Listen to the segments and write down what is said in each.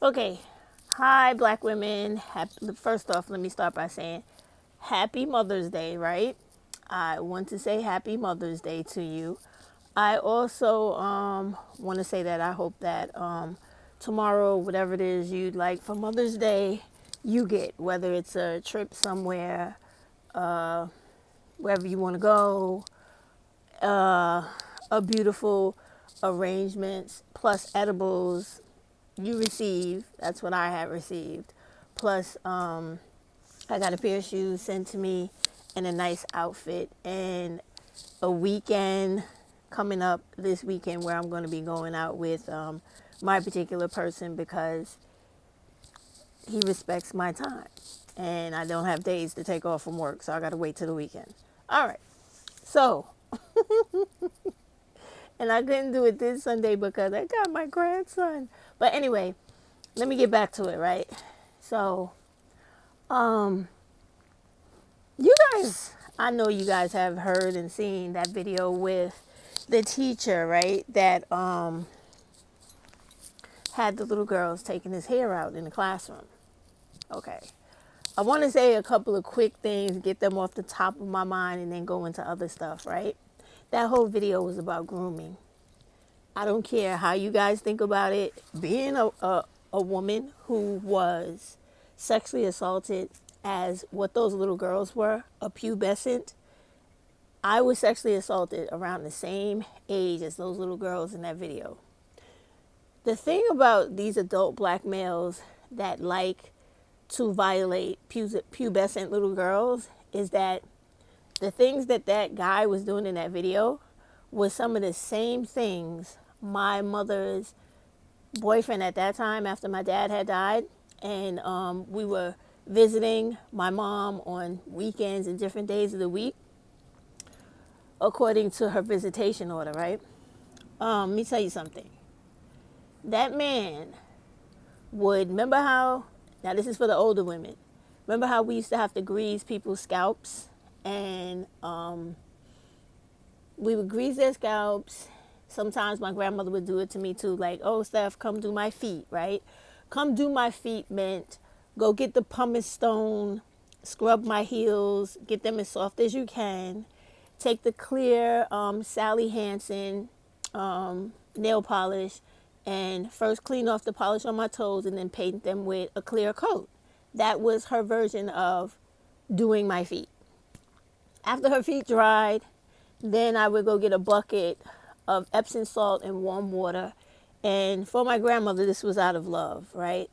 Okay. Hi, black women. First off, let me start by saying Happy Mother's Day, right? I want to say Happy Mother's Day to you. I also want to say that I hope that tomorrow, whatever it is you'd like for Mother's Day, you get, whether it's a trip somewhere, wherever you want to go, a beautiful arrangements plus edibles you receive. That's what I have received. Plus, I got a pair of shoes sent to me and a nice outfit and a weekend coming up this weekend where I'm going to be going out with my particular person because he respects my time and I don't have days to take off from work, so I got to wait till the weekend. All right. So, and I couldn't do it this Sunday because I got my grandson. But anyway, let me get back to it, right? So, you guys, I know you guys have heard and seen that video with the teacher, right? That had the little girls taking his hair out in the classroom. Okay. I want to say a couple of quick things, get them off the top of my mind, and then go into other stuff, right? That whole video was about grooming. I don't care how you guys think about it. Being a woman who was sexually assaulted as what those little girls were, a pubescent, I was sexually assaulted around the same age as those little girls in that video. The thing about these adult black males that like to violate pubescent little girls is that the things that that guy was doing in that video was some of the same things my mother's boyfriend at that time, after my dad had died, and we were visiting my mom on weekends and different days of the week according to her visitation order, right? Let me tell you something. That man would, remember how, now this is for the older women, remember how we used to have to grease people's scalps, and we would grease their scalps. Sometimes my grandmother would do it to me too, like, oh, Steph, come do my feet, right? Come do my feet meant go get the pumice stone, scrub my heels, get them as soft as you can. Take the clear Sally Hansen nail polish and first clean off the polish on my toes and then paint them with a clear coat. That was her version of doing my feet. After her feet dried, then I would go get a bucket of Epsom salt and warm water. And for my grandmother, this was out of love, right?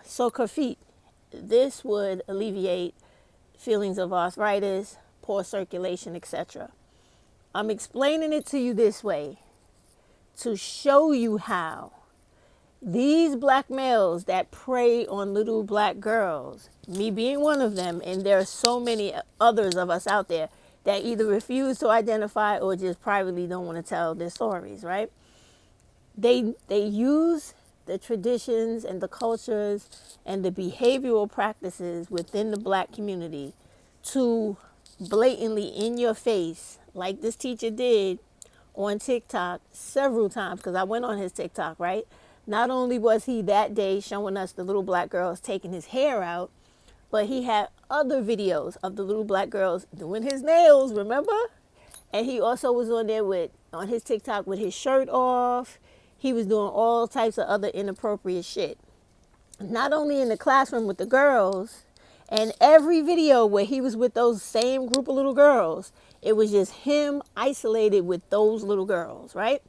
Soak her feet. This would alleviate feelings of arthritis, poor circulation, etc. I'm explaining it to you this way to show you how these black males that prey on little black girls, me being one of them, and there are so many others of us out there that either refuse to identify or just privately don't want to tell their stories, right? They use the traditions and the cultures and the behavioral practices within the black community to blatantly in your face, like this teacher did on TikTok several times, because I went on his TikTok, right? Not only was he that day showing us the little black girls taking his hair out, but he had other videos of the little black girls doing his nails, remember? And he also was on there on his TikTok with his shirt off. He was doing all types of other inappropriate shit. Not only in the classroom with the girls, and every video where he was with those same group of little girls, it was just him isolated with those little girls, right?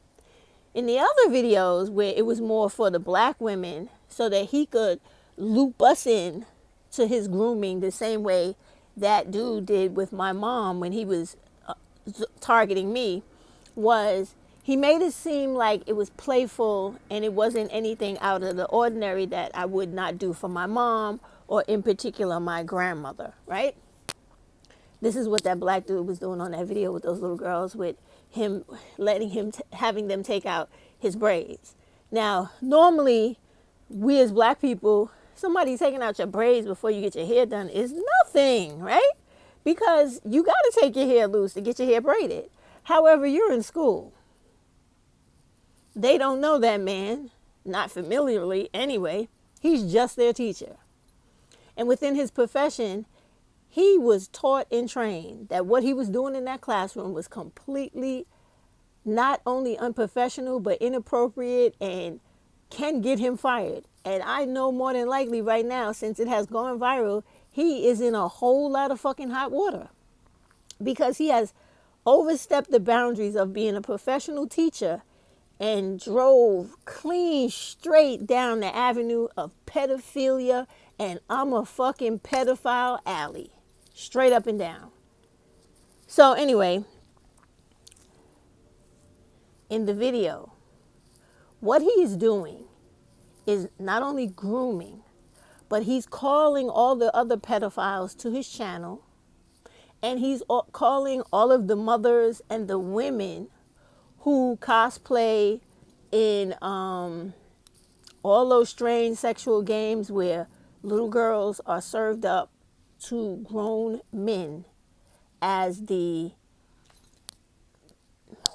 In the other videos where it was more for the black women so that he could loop us in to his grooming the same way that dude did with my mom when he was targeting me, was he made it seem like it was playful and it wasn't anything out of the ordinary that I would not do for my mom or in particular my grandmother, right? This is what that black dude was doing on that video with those little girls, with him having them take out his braids. Now, normally, we as black people, somebody taking out your braids before you get your hair done is nothing, right? Because you got to take your hair loose to get your hair braided. However, you're in school. They don't know that man. not familiarly anyway. He's just their teacher. And within his profession, he was taught and trained that what he was doing in that classroom was completely not only unprofessional, but inappropriate and can get him fired. And I know more than likely right now, since it has gone viral, he is in a whole lot of fucking hot water because he has overstepped the boundaries of being a professional teacher and drove clean straight down the avenue of pedophilia and I'm a fucking pedophile alley. Straight up and down. So anyway, in the video, what he's doing is not only grooming, but he's calling all the other pedophiles to his channel, and he's calling all of the mothers and the women who cosplay in all those strange sexual games where little girls are served up to grown men as the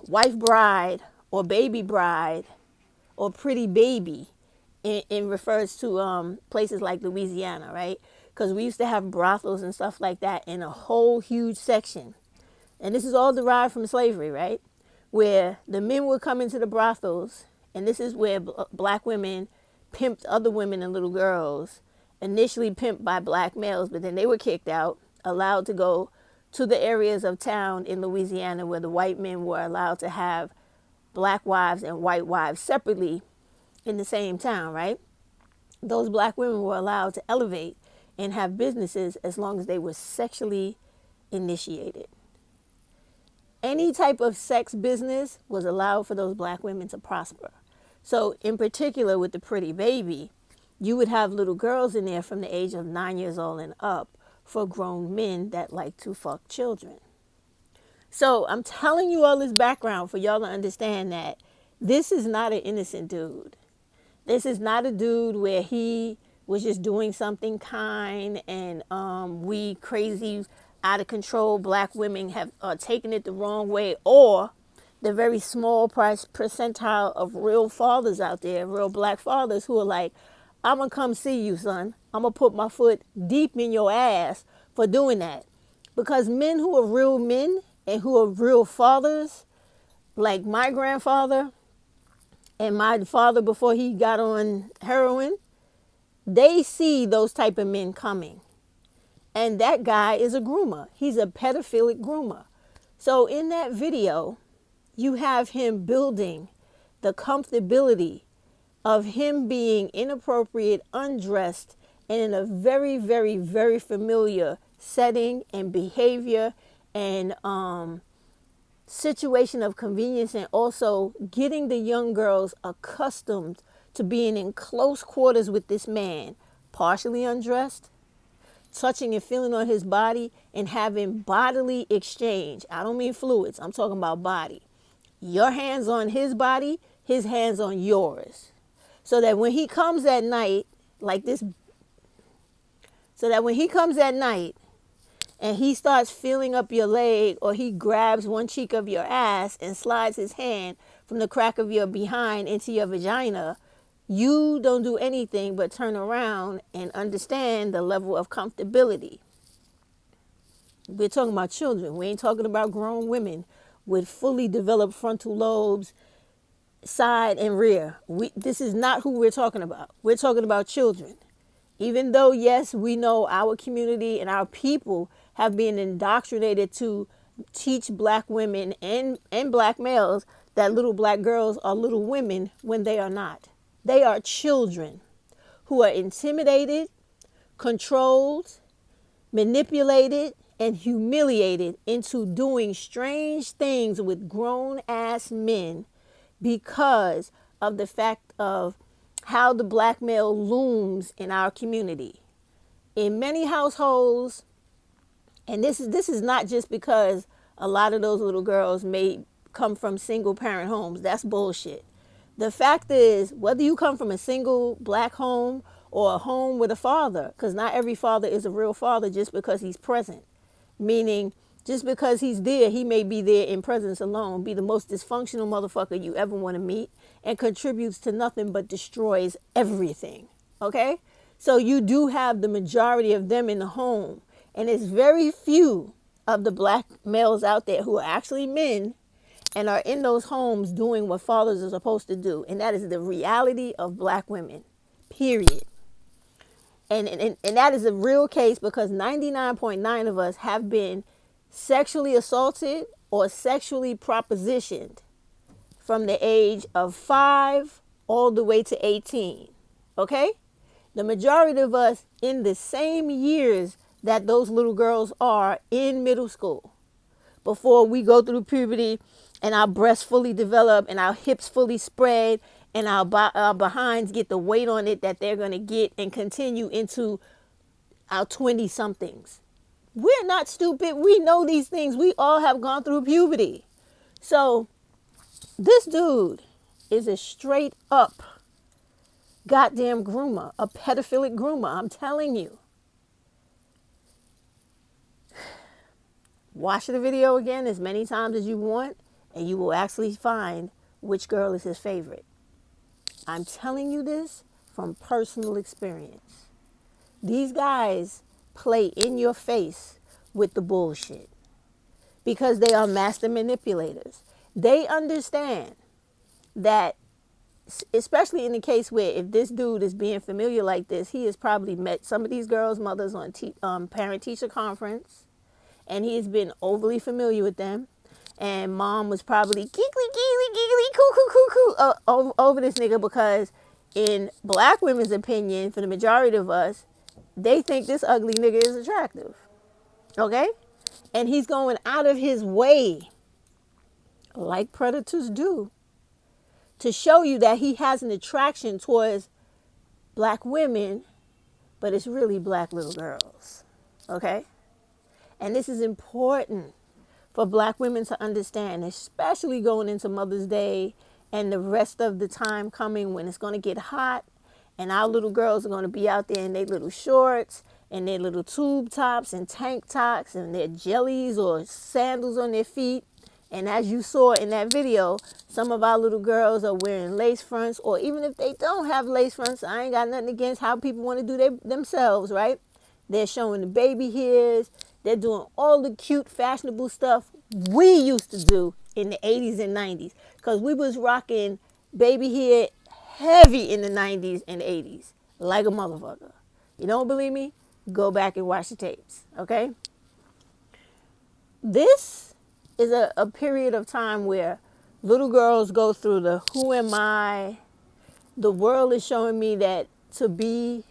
wife bride or baby bride or pretty baby. It refers to places like Louisiana, right? Because we used to have brothels and stuff like that in a whole huge section. And this is all derived from slavery, right? Where the men would come into the brothels, and this is where black women pimped other women and little girls, initially pimped by black males, but then they were kicked out, allowed to go to the areas of town in Louisiana where the white men were allowed to have black wives and white wives separately in the same town, right? Those black women were allowed to elevate and have businesses as long as they were sexually initiated. Any type of sex business was allowed for those black women to prosper. So in particular with the pretty baby, you would have little girls in there from the age of 9 years old and up for grown men that like to fuck children. So I'm telling you all this background for y'all to understand that this is not an innocent dude. This is not a dude where he was just doing something kind and we crazy, out of control black women have taken it the wrong way, or the very small percentile of real fathers out there, real black fathers who are like, I'm going to come see you, son. I'm going to put my foot deep in your ass for doing that. Because men who are real men and who are real fathers, like my grandfather and my father before he got on heroin, they see those type of men coming. And that guy is a groomer. He's a pedophilic groomer. So in that video, you have him building the comfortability of him being inappropriate, undressed, and in a very, very, very familiar setting and behavior and situation of convenience, and also getting the young girls accustomed to being in close quarters with this man, partially undressed, touching and feeling on his body, and having bodily exchange. I don't mean fluids. I'm talking about body. Your hands on his body, his hands on yours. So that when he comes at night, like this, so that when he comes at night and he starts feeling up your leg, or he grabs one cheek of your ass and slides his hand from the crack of your behind into your vagina, you don't do anything but turn around and understand the level of comfortability. We're talking about children. We ain't talking about grown women with fully developed frontal lobes, side and rear. This is not who we're talking about. We're talking about children. Even though, yes, we know our community and our people have been indoctrinated to teach black women and black males that little black girls are little women when they are not. They are children who are intimidated, controlled, manipulated, and humiliated into doing strange things with grown-ass men because of the fact of how the black male looms in our community. In many households, and this is not just because a lot of those little girls may come from single parent homes. That's bullshit. The fact is, whether you come from a single black home or a home with a father, because not every father is a real father just because he's present. Meaning, Just because he's there, he may be there in presence alone, be the most dysfunctional motherfucker you ever want to meet, and contributes to nothing but destroys everything. Okay? So you do have the majority of them in the home. And it's very few of the black males out there who are actually men and are in those homes doing what fathers are supposed to do. And that is the reality of black women, period. And that is a real case because 99.9 of us have been sexually assaulted or sexually propositioned from the age of 5 all the way to 18. Okay? The majority of us in the same years that those little girls are in middle school, before we go through puberty and our breasts fully develop and our hips fully spread and our behinds get the weight on it that they're going to get and continue into our 20 somethings. We're not stupid. We know these things. We all have gone through puberty. So this dude is a straight up goddamn groomer, a pedophilic groomer. I'm telling you. Watch the video again as many times as you want, and you will actually find which girl is his favorite. I'm telling you this from personal experience. These guys play in your face with the bullshit because they are master manipulators. They understand that, especially in the case where if this dude is being familiar like this, he has probably met some of these girls' mothers on parent-teacher conference, and he has been overly familiar with them. And mom was probably giggly, coo, over this nigga because in black women's opinion, for the majority of us, they think this ugly nigga is attractive. Okay? And he's going out of his way, like predators do, to show you that he has an attraction towards black women, but it's really black little girls. Okay? And this is important for black women to understand, especially going into Mother's Day and the rest of the time coming when it's going to get hot and our little girls are going to be out there in their little shorts and their little tube tops and tank tops and their jellies or sandals on their feet. And as you saw in that video, some of our little girls are wearing lace fronts, or even if they don't have lace fronts, I ain't got nothing against how people want to do themselves, right? They're showing the baby hairs. They're doing all the cute, fashionable stuff we used to do in the 80s and 90s. Because we was rocking baby hair heavy in the 90s and 80s. Like a motherfucker. You don't believe me? Go back and watch the tapes. Okay? This is a period of time where little girls go through the who am I? The world is showing me that to be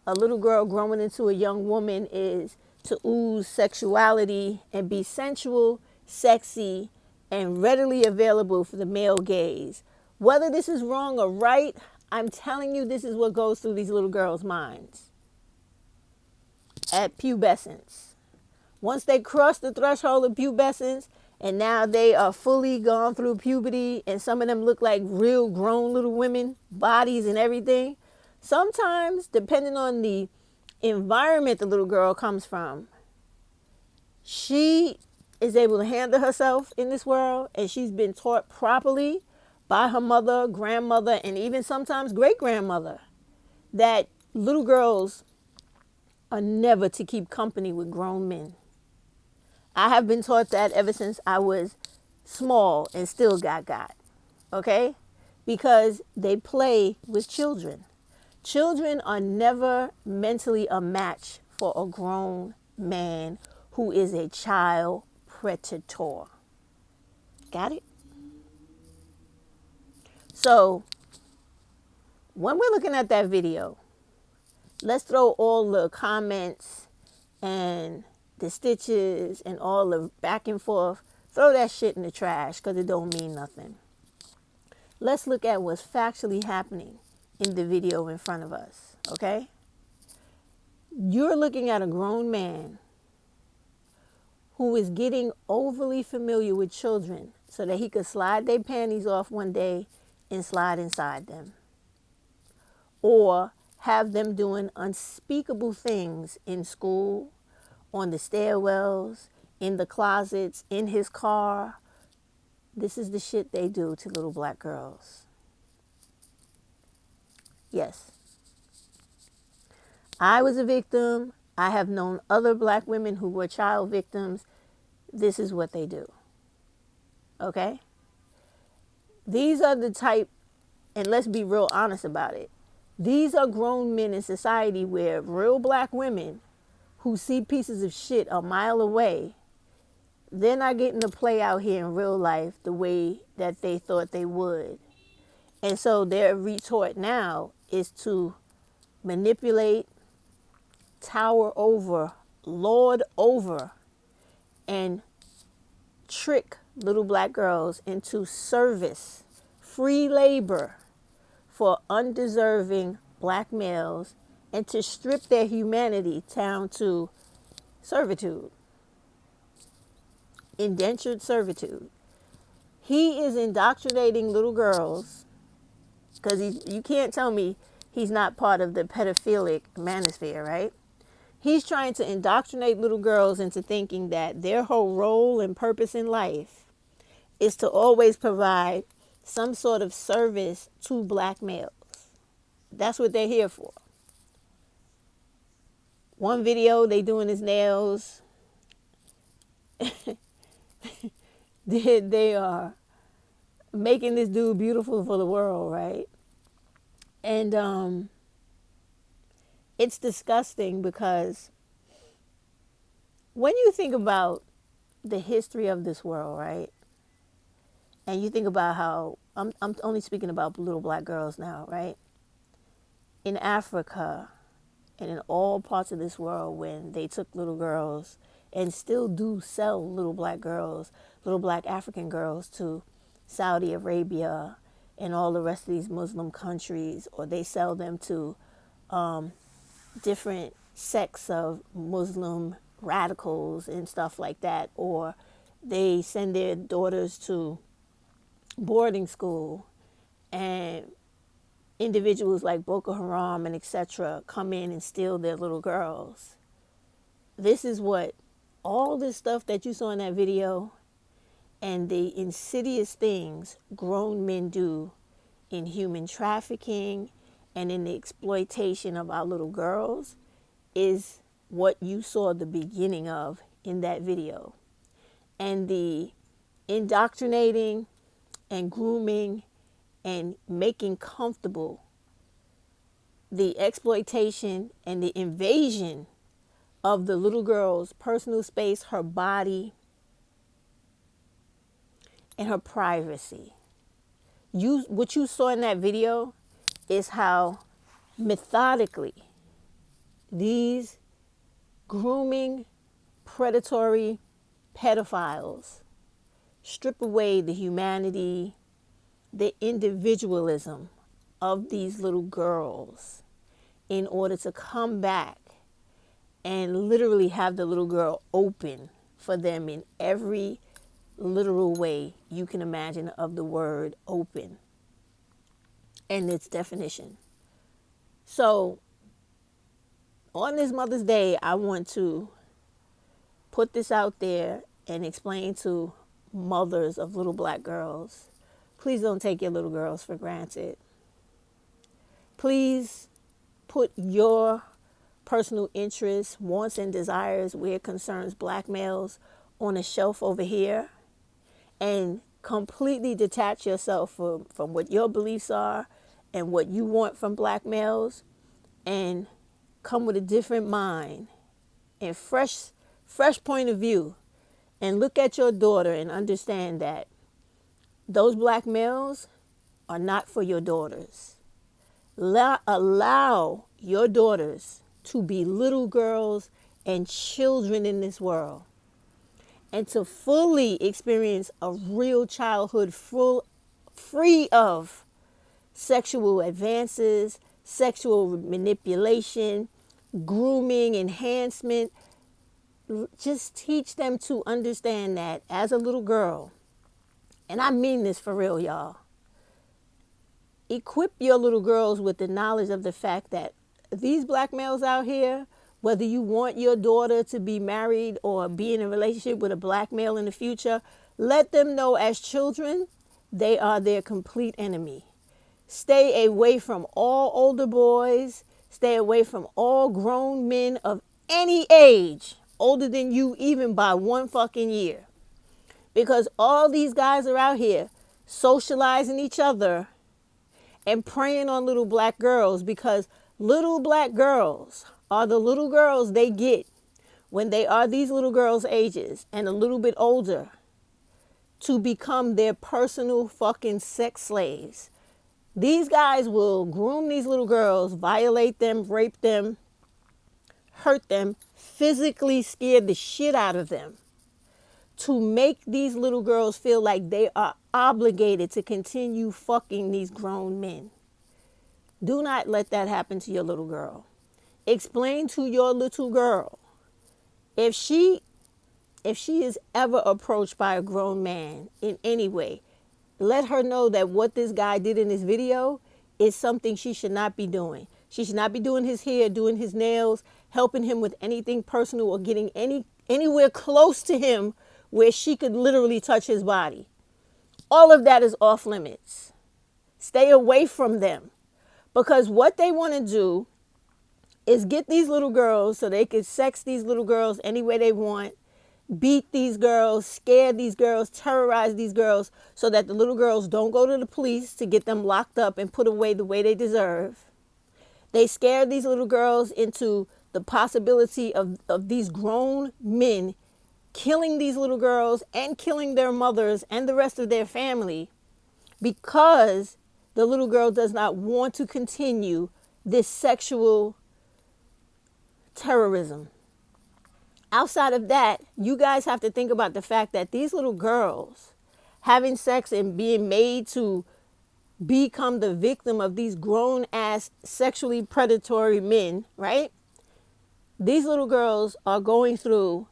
a little girl growing into a young woman is to ooze sexuality and be sensual, sexy, and readily available for the male gaze. Whether this is wrong or right, I'm telling you this is what goes through these little girls' minds at pubescence. Once they cross the threshold of pubescence and now they are fully gone through puberty and some of them look like real grown little women, bodies and everything, sometimes, depending on the environment the little girl comes from, she is able to handle herself in this world, and she's been taught properly by her mother, grandmother, and even sometimes great-grandmother that little girls are never to keep company with grown men. I have been taught that ever since I was small and still got. Okay? Because they play with children. Children are never mentally a match for a grown man who is a child predator. Got it? So, when we're looking at that video, let's throw all the comments and the stitches and all the back and forth, throw that shit in the trash because it don't mean nothing. Let's look at what's factually happening in the video in front of us, okay? You're looking at a grown man who is getting overly familiar with children so that he could slide their panties off one day and slide inside them. Or have them doing unspeakable things in school, on the stairwells, in the closets, in his car. This is the shit they do to little black girls. Yes. I was a victim. I have known other black women who were child victims. This is what they do. Okay? These are the type, and let's be real honest about it. These are grown men in society where real black women who see pieces of shit a mile away, they're not getting to play out here in real life the way that they thought they would. And so their retort now is to manipulate, tower over, lord over, and trick little black girls into service, free labor for undeserving black males, and to strip their humanity down to servitude, indentured servitude. He is indoctrinating little girls, because you can't tell me he's not part of the pedophilic manosphere, right? He's trying to indoctrinate little girls into thinking that their whole role and purpose in life is to always provide some sort of service to black males. That's what they're here for. One video, they doing his nails. They are making this dude beautiful for the world, right? And it's disgusting because when you think about the history of this world, right? And you think about how, I'm only speaking about little black girls now, right? In Africa and in all parts of this world, when they took little girls and still do sell little black girls, little black African girls to Saudi Arabia and all the rest of these Muslim countries, or they sell them to different sects of Muslim radicals and stuff like that, or they send their daughters to boarding school, and individuals like Boko Haram and etc. come in and steal their little girls. This is what all this stuff that you saw in that video and the insidious things grown men do in human trafficking and in the exploitation of our little girls is what you saw the beginning of in that video. And the indoctrinating and grooming and making comfortable, the exploitation and the invasion of the little girl's personal space, her body, and her privacy. What you saw in that video is how methodically these grooming, predatory pedophiles strip away the humanity, the individualism of these little girls in order to come back and literally have the little girl open for them in every literal way you can imagine of the word open and its definition. So on this Mother's Day, I want to put this out there and explain to mothers of little black girls, please don't take your little girls for granted. Please put your personal interests, wants, and desires where it concerns black males on a shelf over here, and completely detach yourself from what your beliefs are and what you want from black males, and come with a different mind and fresh point of view, and look at your daughter and understand that those black males are not for your daughters. Allow your daughters to be little girls and children in this world, and to fully experience a real childhood free of sexual advances, sexual manipulation, grooming, enhancement. Just teach them to understand that as a little girl, and I mean this for real, y'all. Equip your little girls with the knowledge of the fact that these black males out here Whether you want your daughter to be married or be in a relationship with a black male in the future, let them know as children, they are their complete enemy. Stay away from all older boys. Stay away from all grown men of any age, older than you even by 1 fucking year. Because all these guys are out here socializing each other and preying on little black girls, because little black girls are the little girls they get when they are these little girls' ages and a little bit older to become their personal fucking sex slaves. These guys will groom these little girls, violate them, rape them, hurt them, physically scare the shit out of them to make these little girls feel like they are obligated to continue fucking these grown men. Do not let that happen to your little girl. Explain to your little girl, if she is ever approached by a grown man in any way, let her know that what this guy did in this video is something she should not be doing. She should not be doing his hair, doing his nails, helping him with anything personal, or getting anywhere close to him where she could literally touch his body. All of that is off limits. Stay away from them, because what they want to do is get these little girls so they can sex these little girls any way they want, beat these girls, scare these girls, terrorize these girls, so that the little girls don't go to the police to get them locked up and put away the way they deserve. They scare these little girls into the possibility of these grown men killing these little girls and killing their mothers and the rest of their family, because the little girl does not want to continue this sexual terrorism. Outside of that, you guys have to think about the fact that these little girls having sex and being made to become the victim of these grown ass sexually predatory men, right? These little girls are going through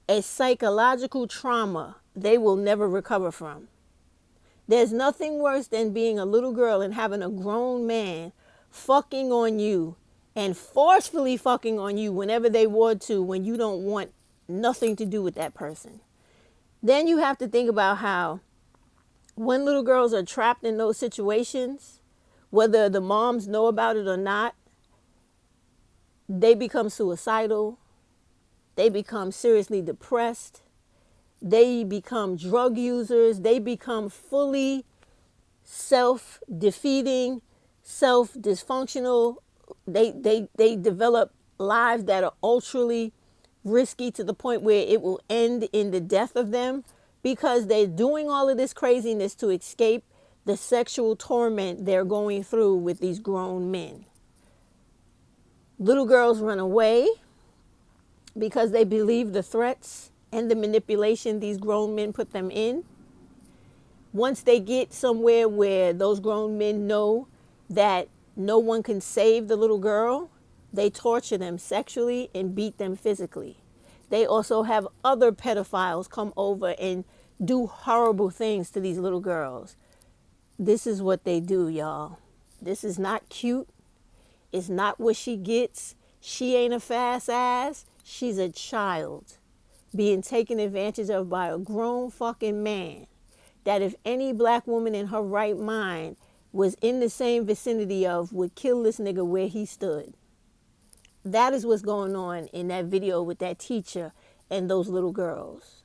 a psychological trauma they will never recover from. There's nothing worse than being a little girl and having a grown man fucking on you and forcefully fucking on you whenever they want to, when you don't want nothing to do with that person. Then you have to think about how when little girls are trapped in those situations, whether the moms know about it or not, they become suicidal. They become seriously depressed. They become drug users. They become fully self-defeating, self-dysfunctional. They develop lives that are ultra risky to the point where it will end in the death of them, because they're doing all of this craziness to escape the sexual torment they're going through with these grown men. Little girls run away because they believe the threats and the manipulation these grown men put them in. Once they get somewhere where those grown men know that no one can save the little girl, they torture them sexually and beat them physically. They also have other pedophiles come over and do horrible things to these little girls. This is what they do, y'all. This is not cute. It's not what she gets. She ain't a fast ass. She's a child being taken advantage of by a grown fucking man that, if any black woman in her right mind was in the same vicinity of, would kill this nigga where he stood. That is what's going on in that video with that teacher and those little girls.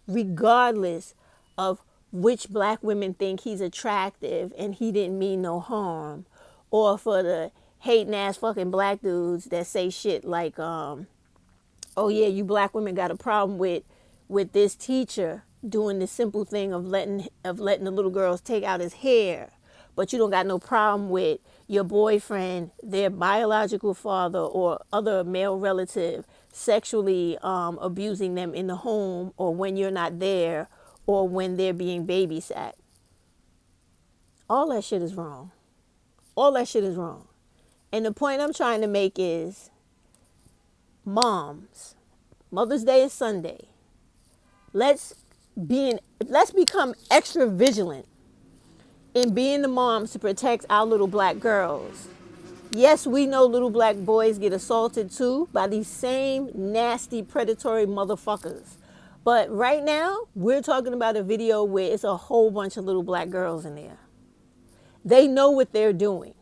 Regardless of which black women think he's attractive and he didn't mean no harm, or for the hating ass fucking black dudes that say shit like, oh yeah, you black women got a problem with this teacher doing the simple thing of letting the little girls take out his hair, but you don't got no problem with your boyfriend, their biological father, or other male relative sexually abusing them in the home, or when you're not there, or when they're being babysat. All that shit is wrong. All that shit is wrong. And the point I'm trying to make is, moms, Mother's Day is Sunday. Let's become extra vigilant in being the moms to protect our little black girls. Yes, we know little black boys get assaulted too by these same nasty predatory motherfuckers. But right now, we're talking about a video where it's a whole bunch of little black girls in there. They know what they're doing.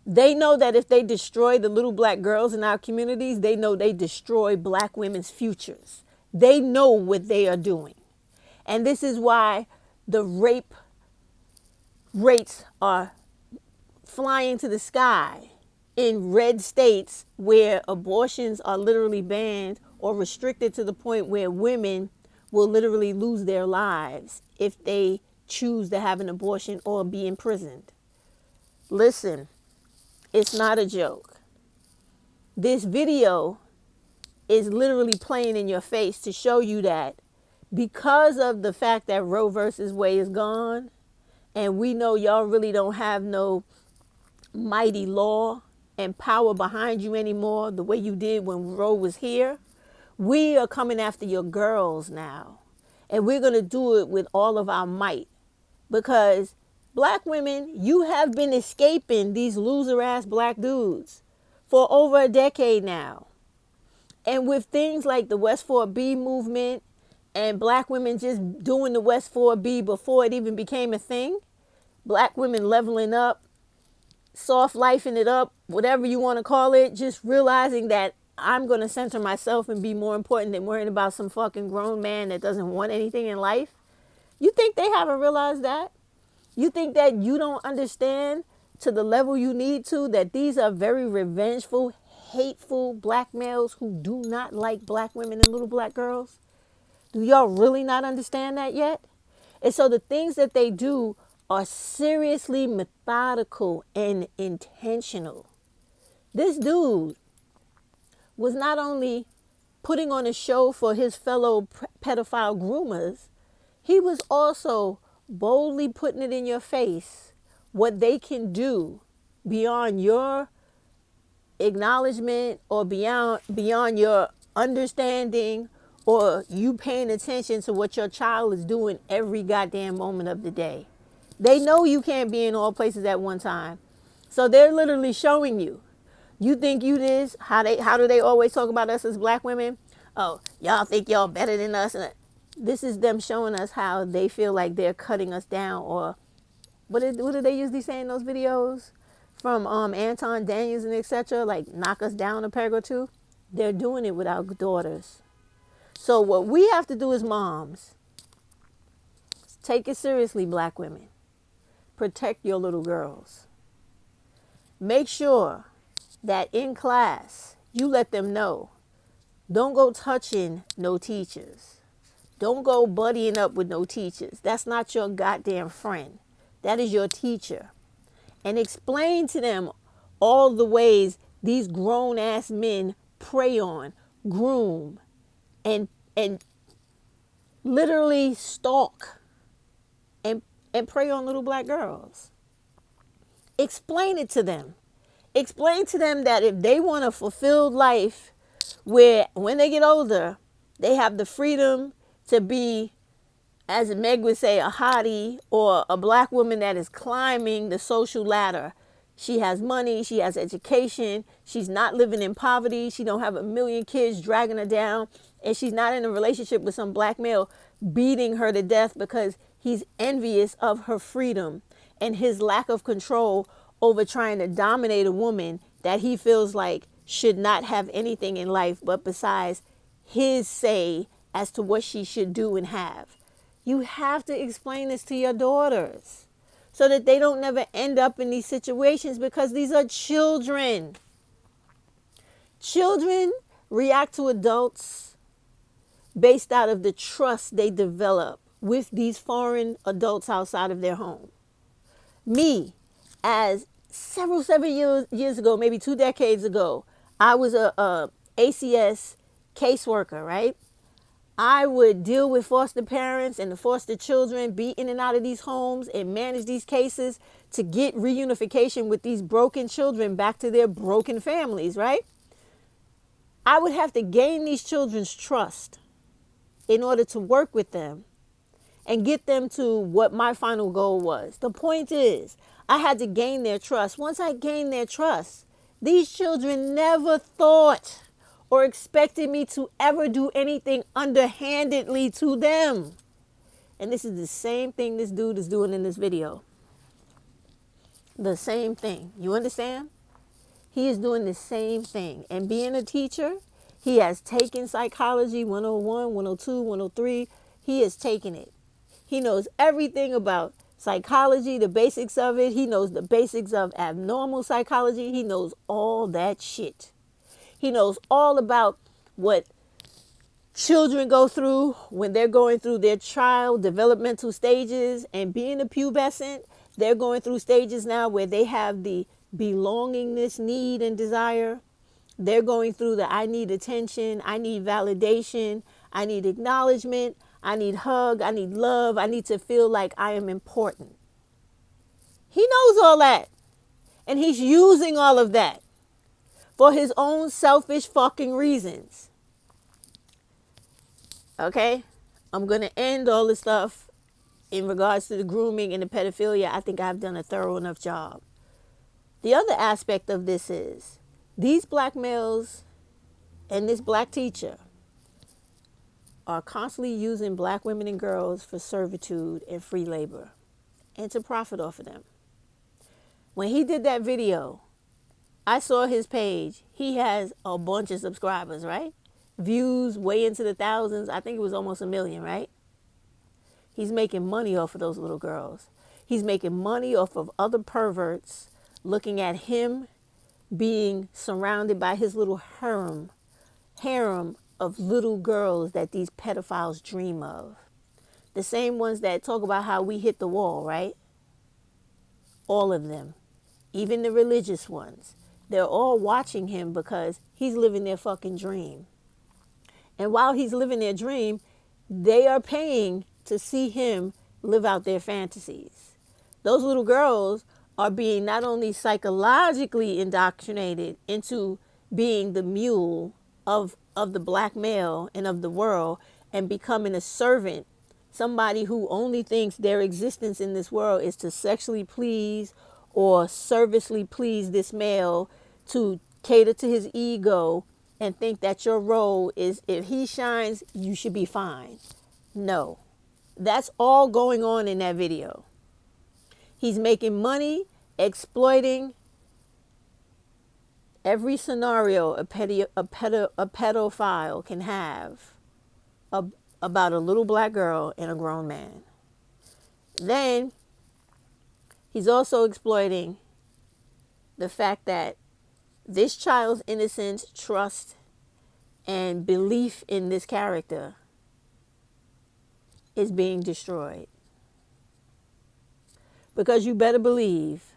They know that if they destroy the little black girls in our communities, they know they destroy black women's futures. They know what they are doing. And this is why the rape rates are flying to the sky in red states where abortions are literally banned or restricted to the point where women will literally lose their lives if they choose to have an abortion or be imprisoned. Listen, it's not a joke. This video is literally playing in your face to show you that because of the fact that Roe versus Wade is gone, and we know y'all really don't have no mighty law and power behind you anymore the way you did when Roe was here, we are coming after your girls now. And we're going to do it with all of our might. Because black women, you have been escaping these loser ass black dudes for over a decade now. And with things like the West 4B movement and black women just doing the West 4B before it even became a thing, black women leveling up, soft lifing it up, whatever you want to call it, just realizing that I'm going to center myself and be more important than worrying about some fucking grown man that doesn't want anything in life. You think they haven't realized that? You think that you don't understand to the level you need to that these are very revengeful, hateful black males who do not like black women and little black girls? Do y'all really not understand that yet? And so the things that they do are seriously methodical and intentional. This dude was not only putting on a show for his fellow pedophile groomers, he was also boldly putting it in your face what they can do beyond your acknowledgement or beyond your understanding or you paying attention to what your child is doing every goddamn moment of the day. They know you can't be in all places at one time. So they're literally showing you. You think you this? How do they always talk about us as black women? Oh, y'all think y'all better than us. And this is them showing us how they feel like they're cutting us down, or what did they usually say in those videos from Anton Daniels and etc. Like knock us down a peg or two. They're doing it with our daughters. So what we have to do as moms, take it seriously, black women. Protect your little girls. Make sure that in class you let them know, don't go touching no teachers. Don't go buddying up with no teachers. That's not your goddamn friend. That is your teacher. And explain to them all the ways these grown ass men prey on, groom, and literally stalk and prey on little black girls. Explain it to them. Explain to them that if they want a fulfilled life where when they get older, they have the freedom to be, as Meg would say, a hottie or a black woman that is climbing the social ladder. She has money, she has education, she's not living in poverty, she don't have a million kids dragging her down, and she's not in a relationship with some black male beating her to death because he's envious of her freedom and his lack of control over trying to dominate a woman that he feels like should not have anything in life but besides his say as to what she should do and have. You have to explain this to your daughters so that they don't never end up in these situations, because these are children. Children react to adults based out of the trust they develop with these foreign adults outside of their home. Me, as several years ago, maybe 2 decades ago, I was a ACS caseworker, right? I would deal with foster parents and the foster children, be in and out of these homes and manage these cases to get reunification with these broken children back to their broken families, right? I would have to gain these children's trust in order to work with them and get them to what my final goal was. The point is, I had to gain their trust. Once I gained their trust, these children never thought or expected me to ever do anything underhandedly to them. And this is the same thing this dude is doing in this video. The same thing. You understand? He is doing the same thing. And being a teacher, he has taken psychology 101, 102, 103. He has taken it. He knows everything about psychology, the basics of it. He knows the basics of abnormal psychology. He knows all that shit. He knows all about what children go through when they're going through their child developmental stages. And being a pubescent, they're going through stages now where they have the belongingness, need, and desire. They're going through the I need attention, I need validation, I need acknowledgement, I need hug, I need love, I need to feel like I am important. He knows all that. And he's using all of that for his own selfish fucking reasons. Okay? I'm going to end all this stuff in regards to the grooming and the pedophilia. I think I've done a thorough enough job. The other aspect of this is these black males and this black teacher are constantly using black women and girls for servitude and free labor and to profit off of them. When he did that video, I saw his page. He has a bunch of subscribers, right? Views way into the thousands. I think it was almost 1 million, right? He's making money off of those little girls. He's making money off of other perverts looking at him being surrounded by his little harem of little girls that these pedophiles dream of. The same ones that talk about how we hit the wall, right? All of them, even the religious ones, they're all watching him because he's living their fucking dream. And while he's living their dream, they are paying to see him live out their fantasies. Those little girls are being not only psychologically indoctrinated into being the mule of the black male and of the world and becoming a servant, somebody who only thinks their existence in this world is to sexually please or servicely please this male, to cater to his ego and think that your role is if he shines, you should be fine. No, that's all going on in that video. He's making money exploiting every scenario a pedophile can have about a little black girl and a grown man. Then he's also exploiting the fact that this child's innocence, trust, and belief in this character is being destroyed. Because you better believe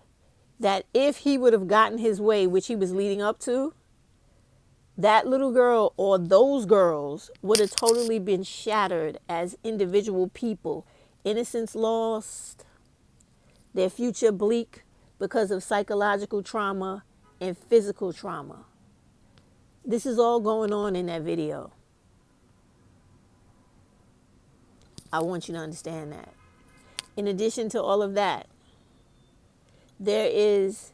that if he would have gotten his way, which he was leading up to, that little girl or those girls would have totally been shattered as individual people. Innocence lost, their future bleak because of psychological trauma and physical trauma. This is all going on in that video. I want you to understand that. In addition to all of that, there is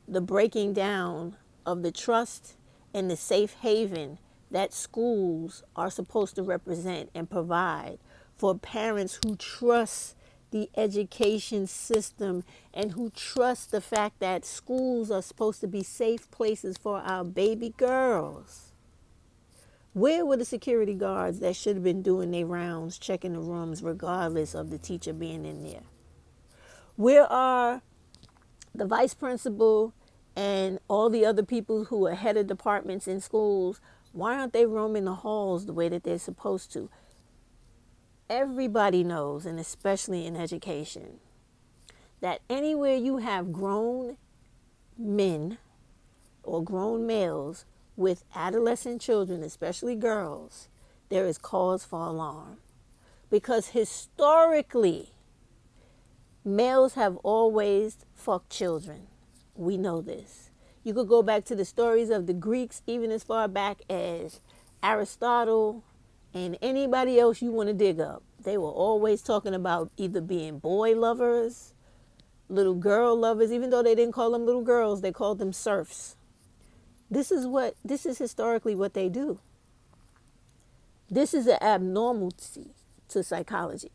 the breaking down of the trust and the safe haven that schools are supposed to represent and provide for parents who trust the education system and who trust the fact that schools are supposed to be safe places for our baby girls. Where were the security guards that should have been doing their rounds, checking the rooms, regardless of the teacher being in there? Where are the vice principal and all the other people who are head of departments in schools? Why aren't they roaming the halls the way that they're supposed to? Everybody knows, and especially in education, that anywhere you have grown men or grown males with adolescent children, especially girls, there is cause for alarm. Because historically, males have always fucked children. We know this. You could go back to the stories of the Greeks, even as far back as Aristotle and anybody else you want to dig up. They were always talking about either being boy lovers, little girl lovers, even though they didn't call them little girls, they called them serfs. This is historically what they do. This is an abnormality to psychology.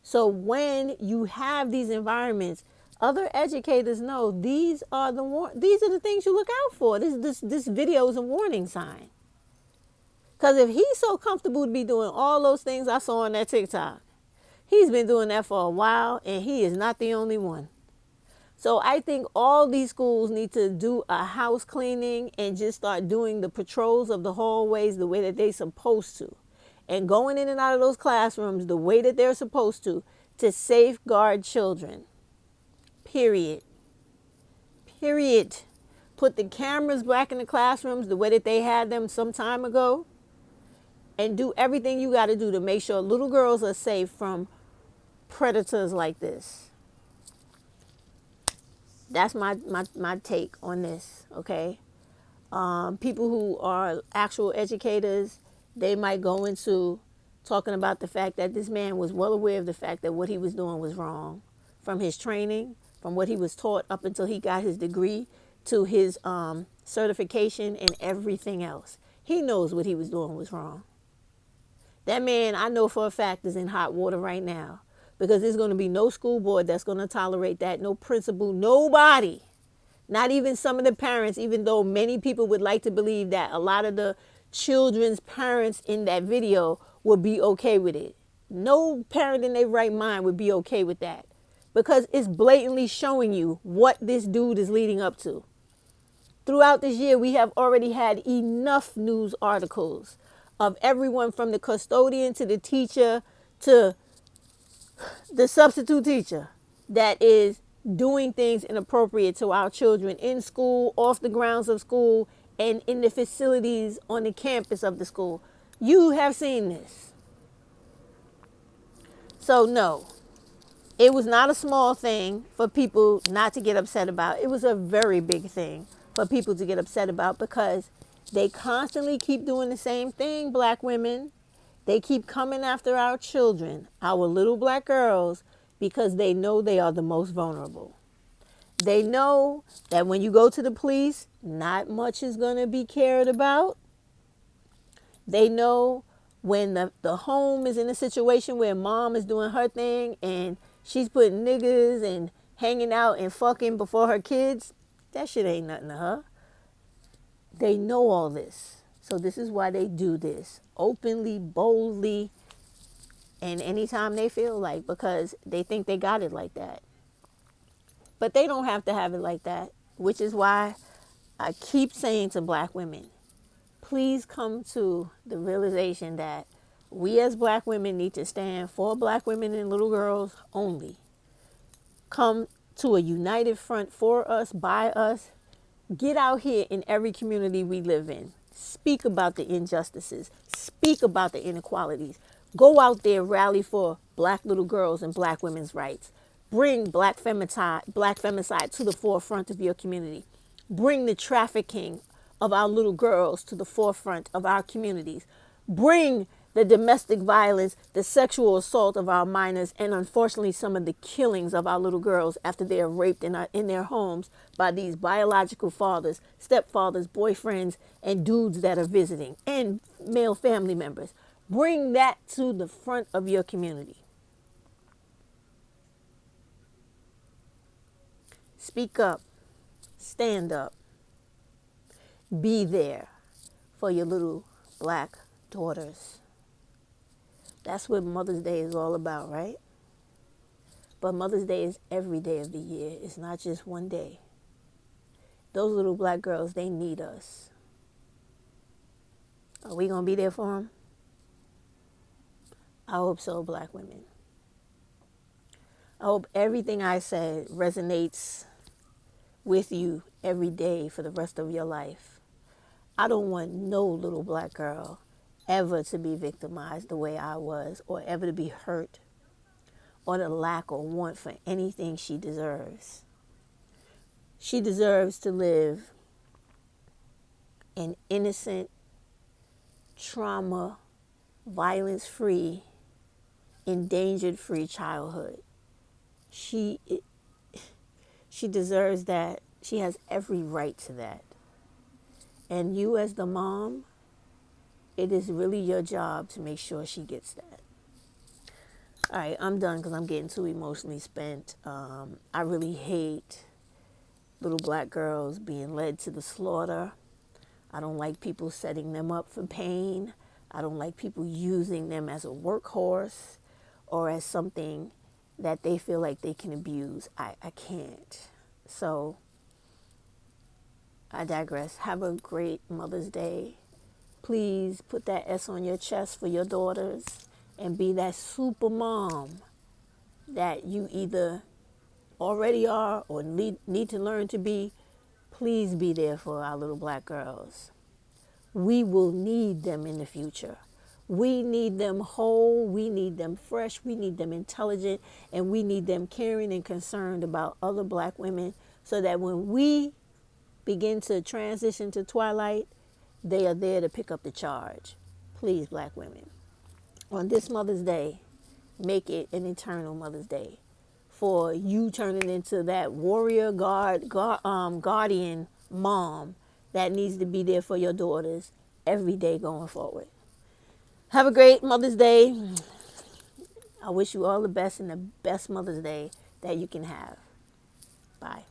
So when you have these environments, other educators know these are the things you look out for. This video is a warning sign. Because if he's so comfortable to be doing all those things I saw on that TikTok, he's been doing that for a while, and he is not the only one. So I think all these schools need to do a house cleaning and just start doing the patrols of the hallways the way that they're supposed to. And going in and out of those classrooms the way that they're supposed to safeguard children. Period. Period. Put the cameras back in the classrooms the way that they had them some time ago. And do everything you got to do to make sure little girls are safe from predators like this. That's my take on this, okay? People who are actual educators, they might go into talking about the fact that this man was well aware of the fact that what he was doing was wrong. From his training, from what he was taught up until he got his degree, to his certification and everything else. He knows what he was doing was wrong. That man, I know for a fact, is in hot water right now. Because there's going to be no school board that's going to tolerate that. No principal, nobody. Not even some of the parents, even though many people would like to believe that a lot of the children's parents in that video would be okay with it. No parent in their right mind would be okay with that. Because it's blatantly showing you what this dude is leading up to. Throughout this year, we have already had enough news articles of everyone from the custodian to the teacher to the substitute teacher that is doing things inappropriate to our children in school, off the grounds of school, and in the facilities on the campus of the school. You have seen this. So no, it was not a small thing for people not to get upset about. It was a very big thing for people to get upset about because they constantly keep doing the same thing, black women. They keep coming after our children, our little black girls, because they know they are the most vulnerable. They know that when you go to the police, not much is going to be cared about. They know when the home is in a situation where mom is doing her thing and she's putting niggas and hanging out and fucking before her kids, that shit ain't nothing to her. They know all this. So this is why they do this openly, boldly, and anytime they feel like, because they think they got it like that. But they don't have to have it like that, which is why I keep saying to black women, please come to the realization that we as black women need to stand for black women and little girls only. Come to a united front for us, by us. Get out here in every community we live in. Speak about the injustices. Speak about the inequalities. Go out there, rally for black little girls and black women's rights. Bring black femicide to the forefront of your community. Bring the trafficking of our little girls to the forefront of our communities. Bring the domestic violence, the sexual assault of our minors, and unfortunately some of the killings of our little girls after they are raped in their homes by these biological fathers, stepfathers, boyfriends, and dudes that are visiting, and male family members. Bring that to the front of your community. Speak up. Stand up. Be there for your little black daughters. That's what Mother's Day is all about, right? But Mother's Day is every day of the year. It's not just one day. Those little black girls, they need us. Are we going to be there for them? I hope so, black women. I hope everything I said resonates with you every day for the rest of your life. I don't want no little black girl ever to be victimized the way I was, or ever to be hurt, or to lack or want for anything she deserves. She deserves to live an innocent, trauma, violence-free, endangered-free childhood. She deserves that. She has every right to that. And you, as the mom, it is really your job to make sure she gets that. All right, I'm done because I'm getting too emotionally spent. I really hate little black girls being led to the slaughter. I don't like people setting them up for pain. I don't like people using them as a workhorse or as something that they feel like they can abuse. I can't. So I digress. Have a great Mother's Day. Please put that S on your chest for your daughters and be that super mom that you either already are or need to learn to be. Please be there for our little black girls. We will need them in the future. We need them whole, we need them fresh, we need them intelligent, and we need them caring and concerned about other black women so that when we begin to transition to twilight, they are there to pick up the charge. Please, black women, on this Mother's Day, make it an eternal Mother's Day for you turning into that warrior guardian mom that needs to be there for your daughters every day going forward. Have a great Mother's Day. I wish you all the best and the best Mother's Day that you can have. Bye.